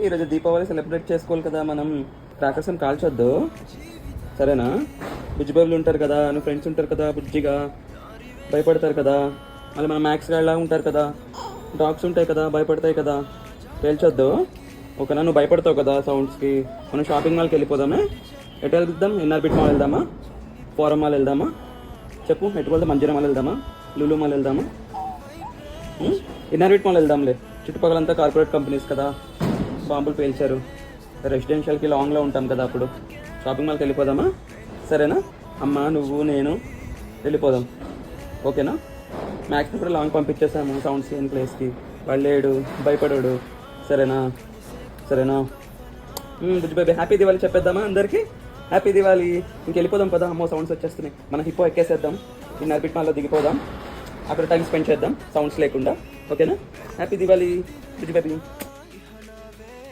ఈరోజు దీపావళి సెలబ్రేట్ చేసుకోవాలి కదా, మనం క్రాకర్స్ అని కాల్చొద్దు, సరేనా? బుజ్జి బాబులు ఉంటారు కదా, నువ్వు ఫ్రెండ్స్ ఉంటారు కదా, బుజ్జిగా భయపడతారు కదా, మళ్ళీ మన మ్యాక్స్ గాడ్లా ఉంటారు కదా, డాగ్స్ ఉంటాయి కదా, భయపడతాయి కదా, పేల్చొద్దు, ఓకేనా? నువ్వు భయపడతావు కదా సౌండ్స్కి. మనం షాపింగ్ మాల్కి వెళ్ళిపోదామే. ఎటు వెళ్దాం? ఇన్నర్ మాల్ వెళ్దామా, ఫోరం మాల్ వెళ్దామా? చెప్పు, ఎటు వెళ్దాం? మంజీరా మాల్ వెళ్దామా, లులు మాల్ వెళ్దామా? ఇన్నర్ మాల్ వెళ్దాంలే, చుట్టుపక్కలంతా కార్పొరేట్ కంపెనీస్ కదా, బాంబులు పేల్చారు. రెసిడెన్షియల్కి లాంగ్లో ఉంటాం కదా, అప్పుడు షాపింగ్ మాల్కి వెళ్ళిపోదామా? సరేనా? అమ్మ, నువ్వు, నేను వెళ్ళిపోదాం, ఓకేనా? మ్యాక్స్ని కూడా లాంగ్ పంపించేసాము సౌండ్స్ లేని ప్లేస్కి, వాళ్ళు లేడు, భయపడాడు, సరేనా? సరేనా? బుజ్జి బేబీ హ్యాపీ దివాళీ చెప్పేద్దామా అందరికీ? హ్యాపీ దివాళీ. ఇంకెళ్ళిపోదాం పదా, అమ్మో సౌండ్స్ వచ్చేస్తున్నాయి. మనం హిప్పో ఎక్కేసేద్దాం, ఈ నర్బిట్ మాల్లో దిగిపోదాం, అక్కడ టైం స్పెండ్ చేద్దాం సౌండ్స్ లేకుండా, ఓకేనా? హ్యాపీ దివాళీ బుజ్జి బేబీ.